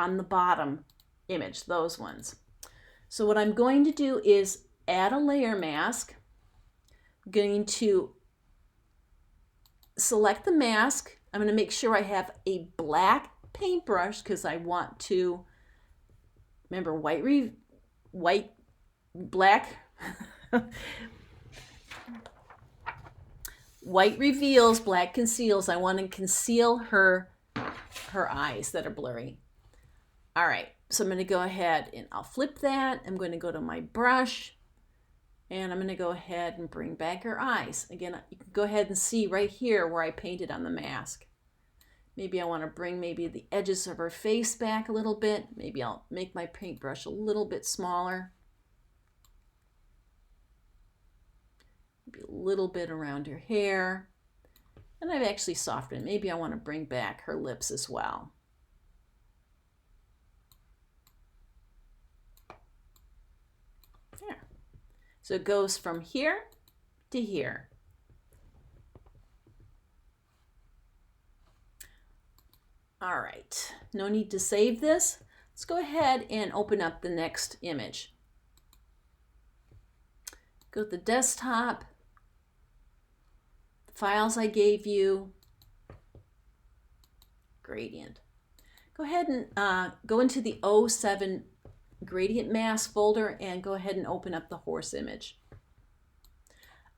on the bottom image, those ones. So what I'm going to do is add a layer mask. I'm going to select the mask. I'm going to make sure I have a black paintbrush because I want to, remember, black, white reveals, black conceals. I want to conceal her eyes that are blurry. All right, so I'm going to go ahead and I'll flip that. I'm going to go to my brush and I'm going to go ahead and bring back her eyes. Again, you can go ahead and see right here where I painted on the mask. Maybe I want to bring maybe the edges of her face back a little bit. Maybe I'll make my paintbrush a little bit smaller. Maybe a little bit around her hair. And I've actually softened. Maybe I want to bring back her lips as well. There. So it goes from here to here. All right, no need to save this. Let's go ahead and open up the next image. Go to the desktop, the files I gave you, gradient. Go ahead and go into the 07 gradient mask folder and go ahead and open up the horse image.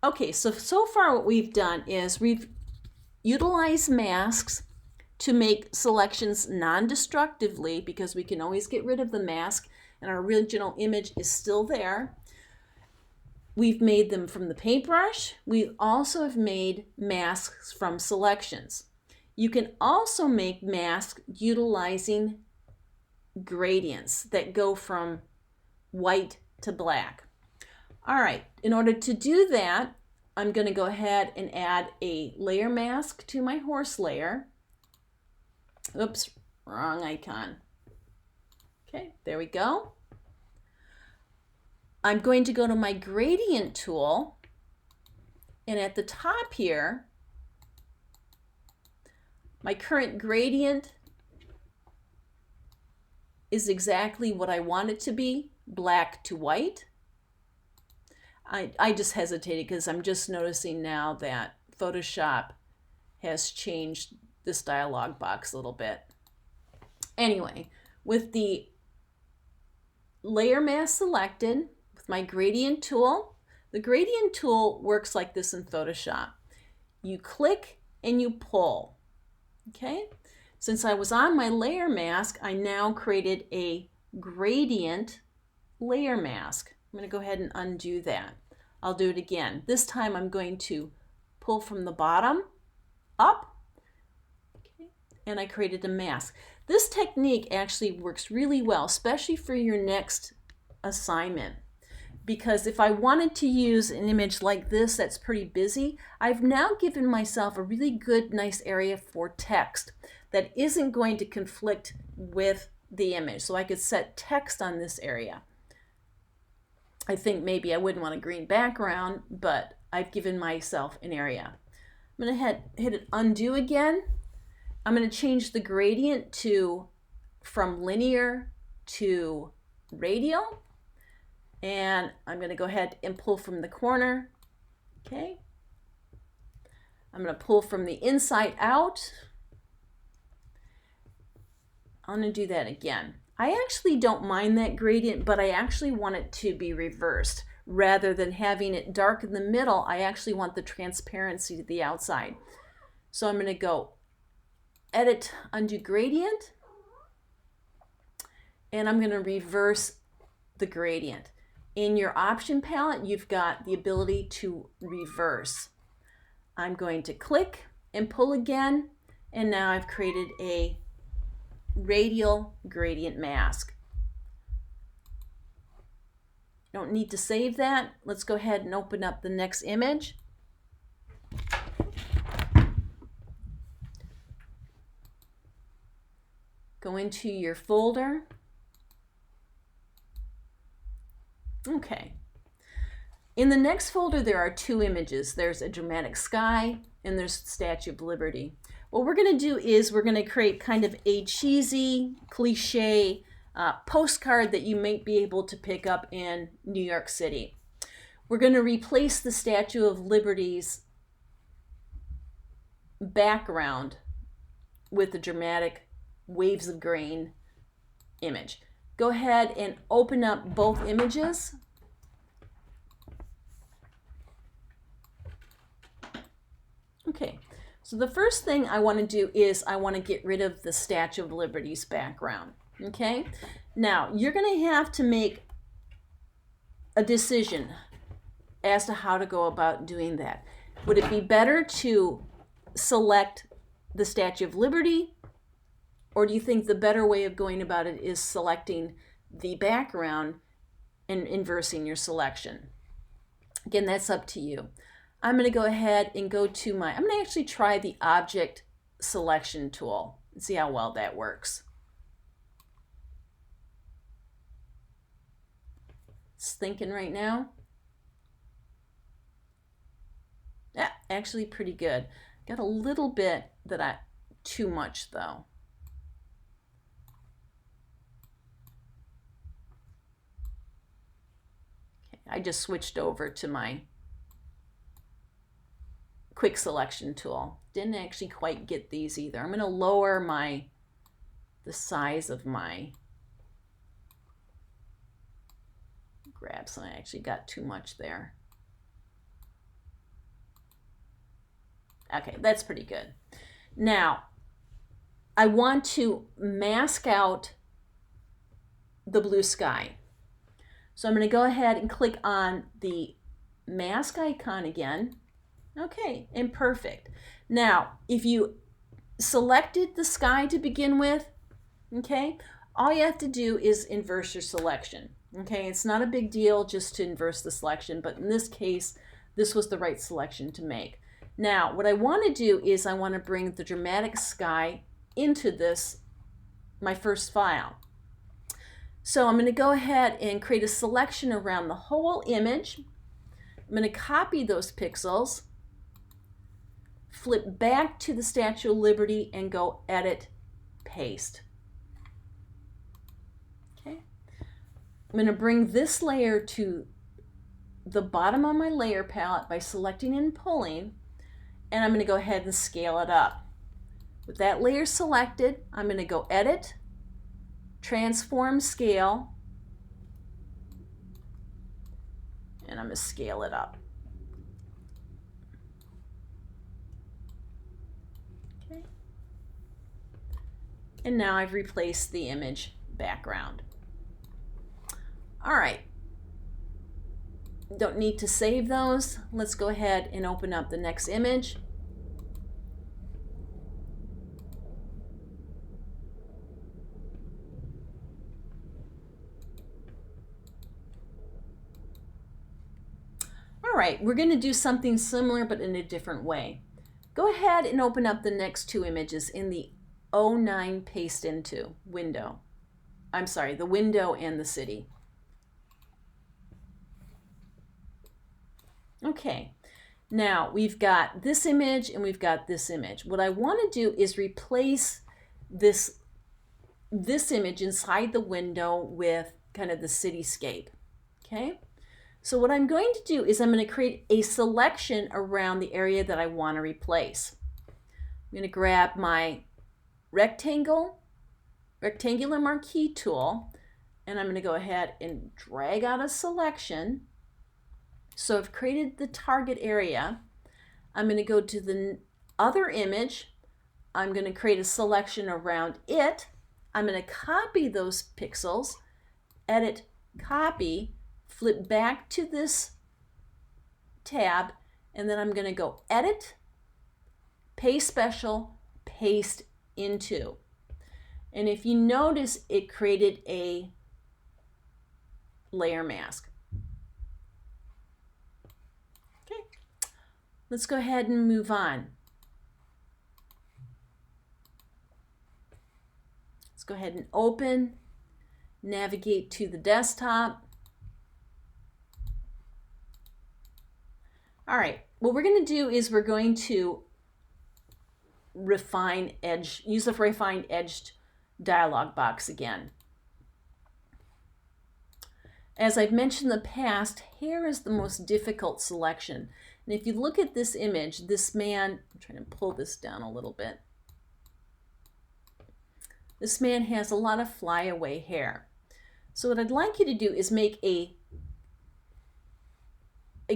Okay, so far what we've done is we've utilized masks to make selections non-destructively, because we can always get rid of the mask and our original image is still there. We've made them from the paintbrush. We also have made masks from selections. You can also make masks utilizing gradients that go from white to black. All right, in order to do that, I'm going to go ahead and add a layer mask to my horse layer. Oops, wrong icon. Okay, there we go. I'm going to go to my gradient tool, and at the top here, my current gradient is exactly what I want it to be, black to white. I just hesitated because I'm just noticing now that Photoshop has changed this dialog box a little bit. Anyway, with the layer mask selected, with my gradient tool, the gradient tool works like this in Photoshop. You click and you pull, okay? Since I was on my layer mask, I now created a gradient layer mask. I'm going to go ahead and undo that. I'll do it again. This time I'm going to pull from the bottom up, okay, and I created a mask. This technique actually works really well, especially for your next assignment, because if I wanted to use an image like this that's pretty busy, I've now given myself a really good, nice area for text that isn't going to conflict with the image. So I could set text on this area. I think maybe I wouldn't want a green background, but I've given myself an area. I'm going to hit it undo again. I'm going to change the gradient to from linear to radial. And I'm going to go ahead and pull from the corner. Okay. I'm going to pull from the inside out. I'm going to do that again. I actually don't mind that gradient, but I actually want it to be reversed. Rather than having it dark in the middle, I actually want the transparency to the outside. So I'm going to go edit, undo gradient, and I'm going to reverse the gradient. In your option palette, you've got the ability to reverse. I'm going to click and pull again, and now I've created a radial gradient mask. Don't need to save that. Let's go ahead and open up the next image. Go into your folder. Okay. In the next folder, there are two images. There's a dramatic sky and there's the Statue of Liberty. what we're going to do is we're going to create kind of a cheesy, cliche postcard that you might be able to pick up in New York City. We're going to replace the Statue of Liberty's background with the dramatic waves of grain image. Go ahead and open up both images. Okay, so the first thing I want to do is I want to get rid of the Statue of Liberty's background. Okay, now you're going to have to make a decision as to how to go about doing that. Would it be better to select the Statue of Liberty, or do you think the better way of going about it is selecting the background and inversing your selection? Again, that's up to you. I'm going to go ahead and go to I'm going to actually try the object selection tool and see how well that works. It's thinking right now. Yeah, actually pretty good. Got a little bit too much though. Okay, I just switched over to my quick selection tool. Didn't actually quite get these either. I'm going to lower the size of my grabs. I actually got too much there. Okay, that's pretty good. Now, I want to mask out the blue sky. So I'm going to go ahead and click on the mask icon again. Okay, and perfect. Now, if you selected the sky to begin with, okay, all you have to do is inverse your selection. Okay, it's not a big deal just to inverse the selection, but in this case, this was the right selection to make. Now, what I want to do is I want to bring the dramatic sky into my first file. So I'm going to go ahead and create a selection around the whole image. I'm going to copy those pixels, flip back to the Statue of Liberty and go Edit, Paste. Okay. I'm going to bring this layer to the bottom of my layer palette by selecting and pulling, and I'm going to go ahead and scale it up. With that layer selected, I'm going to go Edit, Transform Scale, and I'm going to scale it up. Okay. And now I've replaced the image background. All right. Don't need to save those. Let's go ahead and open up the next image. All right, we're going to do something similar but in a different way. Go ahead and open up the next two images in the 09 Paste Into window. I'm sorry, the window and the city. Okay, now we've got this image and we've got this image. What I want to do is replace this image inside the window with kind of the cityscape. Okay, so what I'm going to do is I'm going to create a selection around the area that I want to replace. I'm going to grab my rectangular marquee tool, and I'm going to go ahead and drag out a selection. So I've created the target area. I'm going to go to the other image. I'm going to create a selection around it. I'm going to copy those pixels, Edit, Copy, flip back to this tab, and then I'm going to go Edit, Paste Special, Paste Into. And if you notice, it created a layer mask. Okay, let's go ahead and move on. Let's go ahead and open, navigate to the desktop. All right, what we're going to do is we're going to refine edge, use the refine edged dialog box again. As I've mentioned in the past, hair is the most difficult selection. And if you look at this image, this man, I'm trying to pull this down a little bit. This man has a lot of flyaway hair. So what I'd like you to do is make a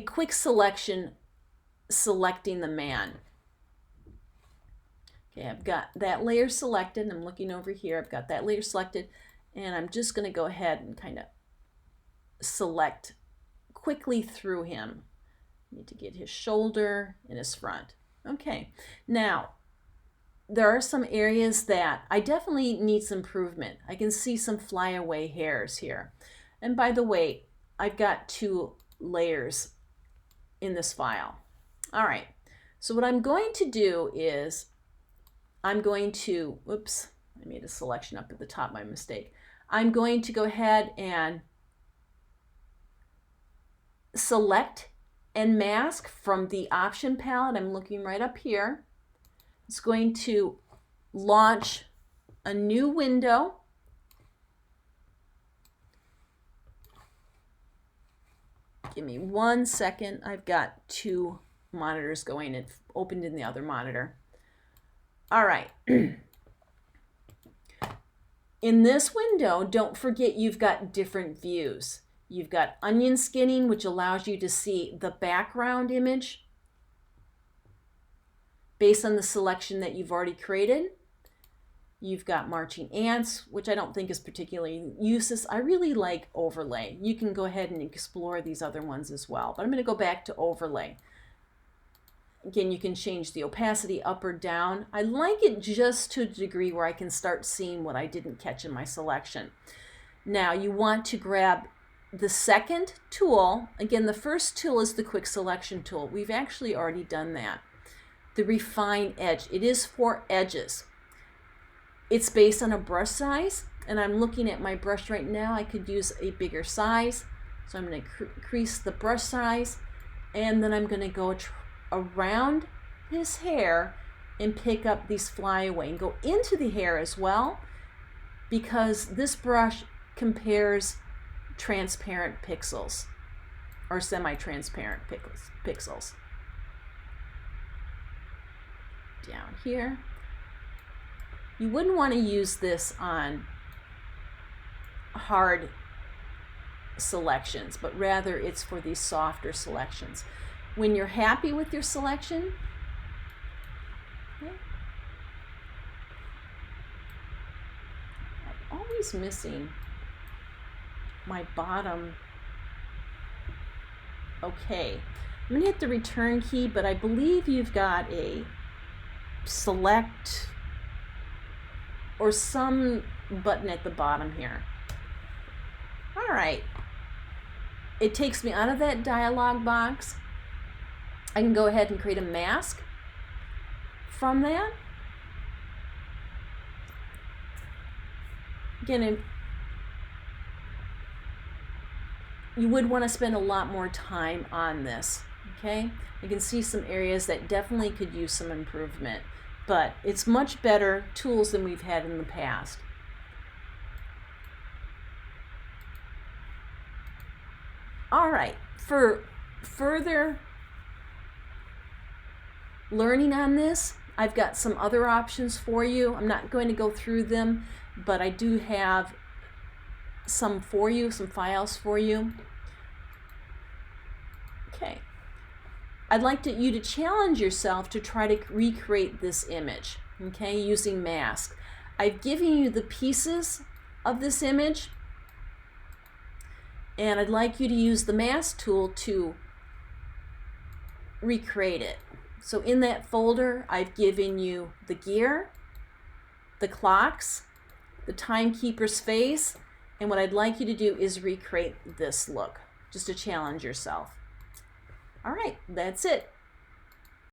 quick selection selecting the man. Okay, I've got that layer selected. I'm looking over here. I've got that layer selected, and I'm just going to go ahead and kind of select quickly through him. I need to get his shoulder and his front. Okay, now there are some areas that I definitely need some improvement. I can see some flyaway hairs here. And by the way, I've got 2 layers in this file. All right, so what I'm going to do is I'm going to, whoops, I made a selection up at the top, my mistake. I'm going to go ahead and select and mask from the option palette. I'm looking right up here. It's going to launch a new window. Give me 1 second. I've got 2 monitors going. It opened in the other monitor. All right. In this window, don't forget you've got different views. You've got onion skinning, which allows you to see the background image based on the selection that you've already created. You've got marching ants, which I don't think is particularly useless. I really like overlay. You can go ahead and explore these other ones as well, but I'm going to go back to overlay. Again, you can change the opacity up or down. I like it just to a degree where I can start seeing what I didn't catch in my selection. Now you want to grab the second tool. Again, the first tool is the quick selection tool. We've actually already done that. The refine edge. It is for edges. It's based on a brush size, and I'm looking at my brush right now. I could use a bigger size. So I'm going to increase the brush size, and then I'm going to go around his hair and pick up these flyaway and go into the hair as well, because this brush compares transparent pixels or semi-transparent pixels. Down here. You wouldn't want to use this on hard selections, but rather it's for these softer selections. When you're happy with your selection, okay, I'm always missing my bottom. Okay, I'm going to hit the return key, but I believe you've got a select or some button at the bottom here. All right, it takes me out of that dialog box. I can go ahead and create a mask from that. Again, you would want to spend a lot more time on this, okay? You can see some areas that definitely could use some improvement, but it's much better tools than we've had in the past. All right, for further learning on this, I've got some other options for you. I'm not going to go through them, but I do have some for you, some files for you. Okay. I'd like you to challenge yourself to try to recreate this image, okay, using mask. I've given you the pieces of this image, and I'd like you to use the mask tool to recreate it. So in that folder, I've given you the gear, the clocks, the timekeeper's face, and what I'd like you to do is recreate this look, just to challenge yourself. All right, that's it.